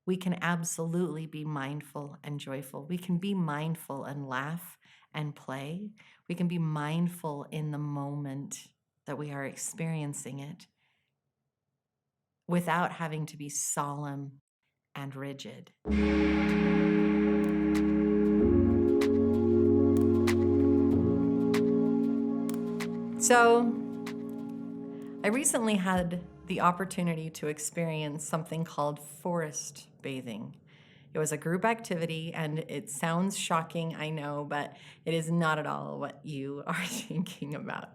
we can absolutely be mindful and joyful. We can be mindful and laugh and play. We can be mindful in the moment that we are experiencing it without having to be solemn and rigid. So, I recently had the opportunity to experience something called forest bathing. It was a group activity, and it sounds shocking, I know, but it is not at all what you are thinking about.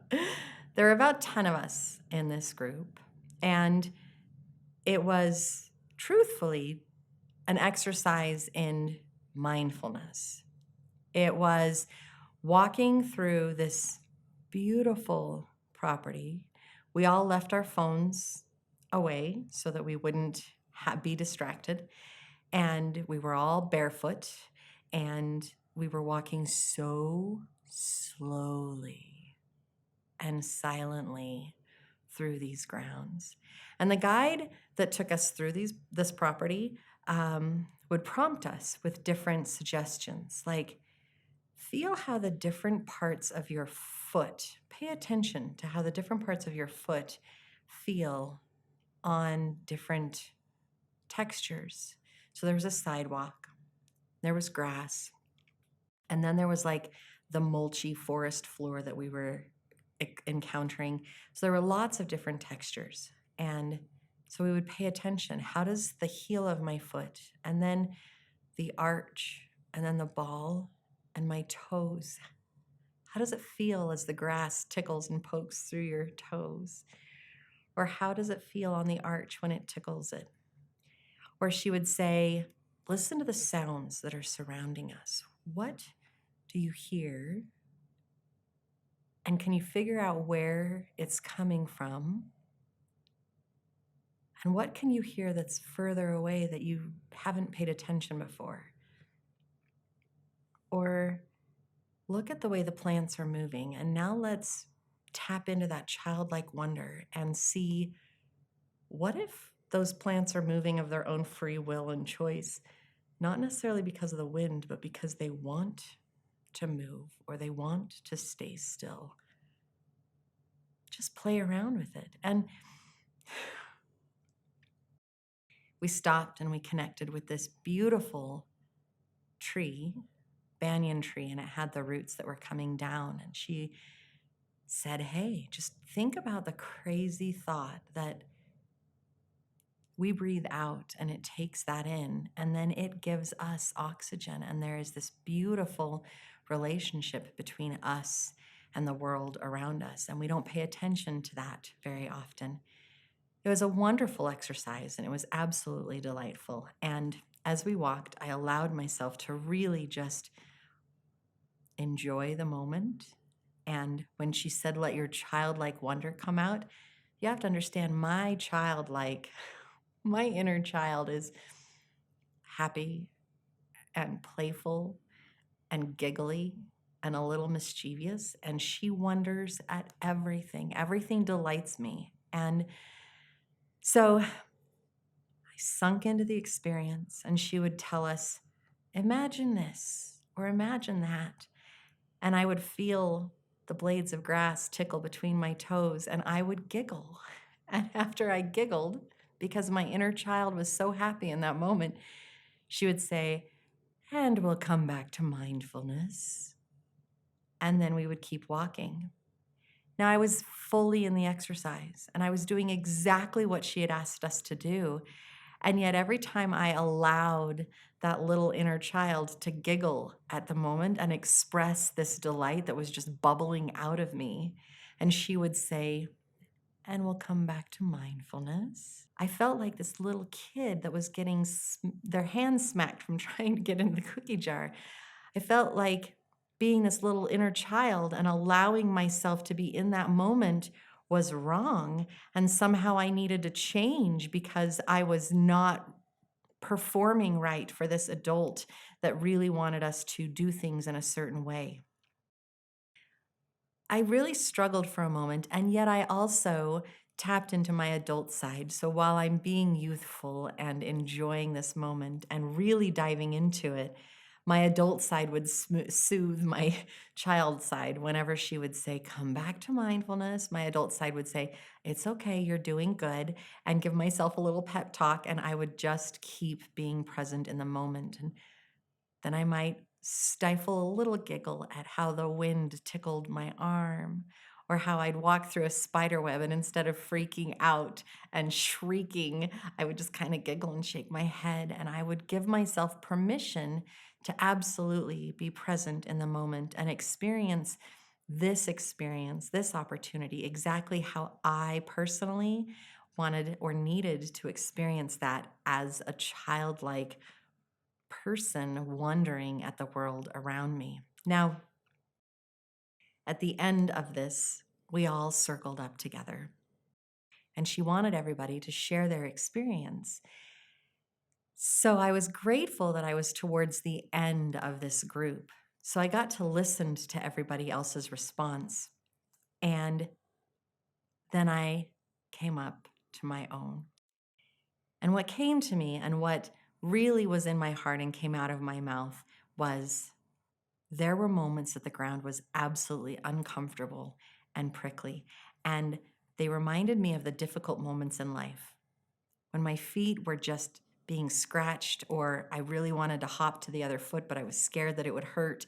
There are about 10 of us in this group, and it was truthfully an exercise in mindfulness. It was walking through this beautiful property. We all left our phones away so that we wouldn't be distracted. And we were all barefoot, and we were walking so slowly and silently through these grounds. And the guide that took us through this property would prompt us with different suggestions, like feel how the different parts of your foot, pay attention to how the different parts of your foot feel on different textures. So there was a sidewalk, there was grass, and then there was like the mulchy forest floor that we were encountering. So there were lots of different textures. And so we would pay attention. How does the heel of my foot, and then the arch, and then the ball, and my toes, how does it feel as the grass tickles and pokes through your toes? Or how does it feel on the arch when it tickles it? Or she would say, listen to the sounds that are surrounding us. What do you hear? And can you figure out where it's coming from? And what can you hear that's further away that you haven't paid attention before? Or look at the way the plants are moving. And now let's tap into that childlike wonder and see, what if those plants are moving of their own free will and choice, not necessarily because of the wind, but because they want to move or they want to stay still. Just play around with it. And we stopped and we connected with this beautiful tree, banyan tree, and it had the roots that were coming down. And she said, hey, just think about the crazy thought that we breathe out and it takes that in, and then it gives us oxygen. And there is this beautiful relationship between us and the world around us. And we don't pay attention to that very often. It was a wonderful exercise, and it was absolutely delightful. And as we walked, I allowed myself to really just enjoy the moment. And when she said, let your childlike wonder come out, you have to understand my inner child is happy and playful and giggly and a little mischievous. And she wonders at everything. Everything delights me. And so I sunk into the experience, and she would tell us, imagine this or imagine that. And I would feel the blades of grass tickle between my toes, and I would giggle. And after I giggled, because my inner child was so happy in that moment, she would say, and we'll come back to mindfulness. And then we would keep walking. Now, I was fully in the exercise, and I was doing exactly what she had asked us to do. And yet every time I allowed that little inner child to giggle at the moment and express this delight that was just bubbling out of me, and she would say, and we'll come back to mindfulness, I felt like this little kid that was getting their hands smacked from trying to get in the cookie jar. I felt like being this little inner child and allowing myself to be in that moment was wrong. And somehow I needed to change because I was not performing right for this adult that really wanted us to do things in a certain way. I really struggled for a moment, and yet I also tapped into my adult side. So while I'm being youthful and enjoying this moment and really diving into it, my adult side would soothe my child side whenever she would say, "Come back to mindfulness." My adult side would say, "It's okay, you're doing good," and give myself a little pep talk. And I would just keep being present in the moment. And then I might stifle a little giggle at how the wind tickled my arm, or how I'd walk through a spider web and instead of freaking out and shrieking, I would just kind of giggle and shake my head. And I would give myself permission to absolutely be present in the moment and experience, this opportunity, exactly how I personally wanted or needed to experience that as a childlike person wondering at the world around me. Now, at the end of this, we all circled up together, and she wanted everybody to share their experience. So I was grateful that I was towards the end of this group. So I got to listen to everybody else's response. And then I came up to my own. And what came to me and what really was in my heart and came out of my mouth was, there were moments that the ground was absolutely uncomfortable and prickly. And they reminded me of the difficult moments in life when my feet were just being scratched, or I really wanted to hop to the other foot, but I was scared that it would hurt.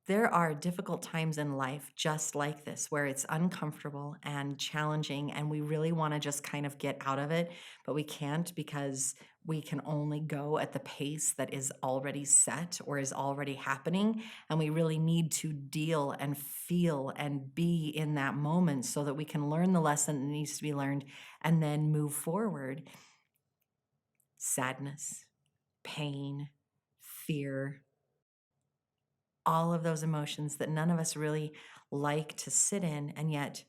There are difficult times in life just like this, where it's uncomfortable and challenging, and we really want to just kind of get out of it, but we can't, because we can only go at the pace that is already set or is already happening. And we really need to deal and feel and be in that moment so that we can learn the lesson that needs to be learned and then move forward. Sadness, pain, fear, all of those emotions that none of us really like to sit in, and yet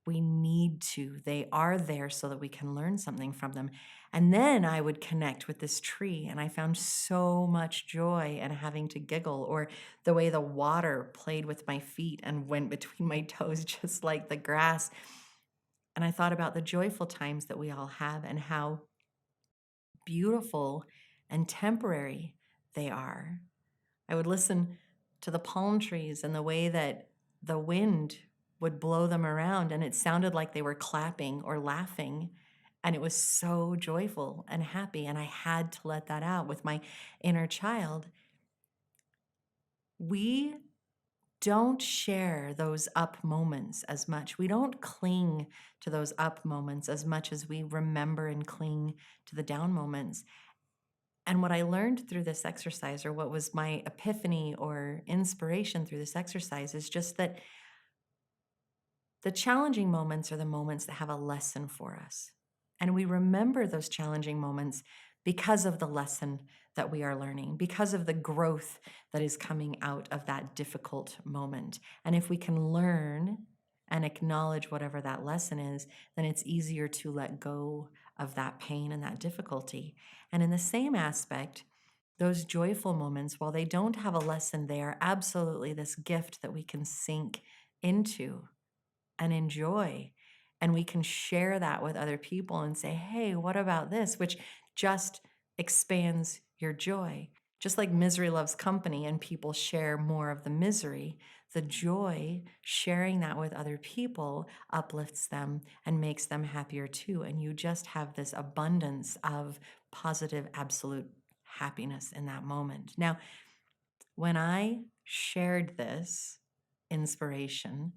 we need to. They are there so that we can learn something from them. And then I would connect with this tree, and I found so much joy in having to giggle, or the way the water played with my feet and went between my toes, just like the grass. And I thought about the joyful times that we all have and how beautiful and temporary they are. I would listen to the palm trees and the way that the wind would blow them around, and it sounded like they were clapping or laughing. And it was so joyful and happy. And I had to let that out with my inner child. We don't share those up moments as much. We don't cling to those up moments as much as we remember and cling to the down moments. And what I learned through this exercise, or what was my epiphany or inspiration through this exercise, is just that the challenging moments are the moments that have a lesson for us. And we remember those challenging moments because of the lesson that we are learning, because of the growth that is coming out of that difficult moment. And if we can learn and acknowledge whatever that lesson is, then it's easier to let go of that pain and that difficulty. And in the same aspect, those joyful moments, while they don't have a lesson, they are absolutely this gift that we can sink into and enjoy. And we can share that with other people and say, "Hey, what about this?" Which just expands your joy. Just like misery loves company and people share more of the misery, the joy, sharing that with other people uplifts them and makes them happier too. And you just have this abundance of positive, absolute happiness in that moment. Now, when I shared this inspiration,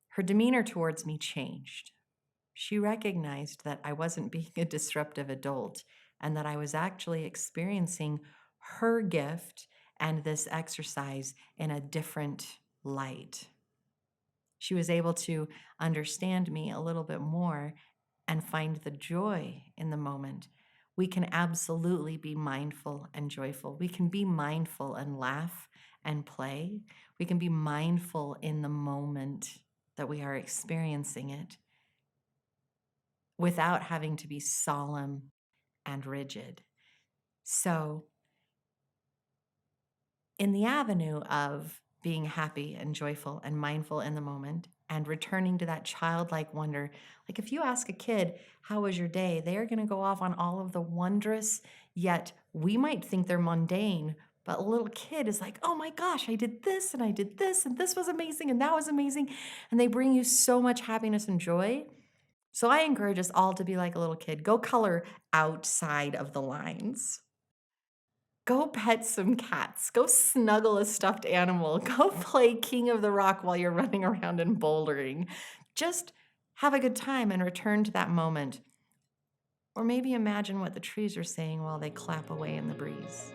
her demeanor towards me changed. She recognized that I wasn't being a disruptive adult and that I was actually experiencing her gift and this exercise in a different light. She was able to understand me a little bit more and find the joy in the moment. We can absolutely be mindful and joyful. We can be mindful and laugh and play. We can be mindful in the moment that we are experiencing it without having to be solemn and rigid. So, in the avenue of being happy and joyful and mindful in the moment and returning to that childlike wonder. Like if you ask a kid, how was your day? They are going to go off on all of the wondrous, yet we might think they're mundane, but a little kid is like, oh my gosh, I did this and I did this and this was amazing and that was amazing. And they bring you so much happiness and joy. So I encourage us all to be like a little kid. Go color outside of the lines. Go pet some cats. Go snuggle a stuffed animal. Go play King of the Rock while you're running around and bouldering. Just have a good time and return to that moment. Or maybe imagine what the trees are saying while they clap away in the breeze.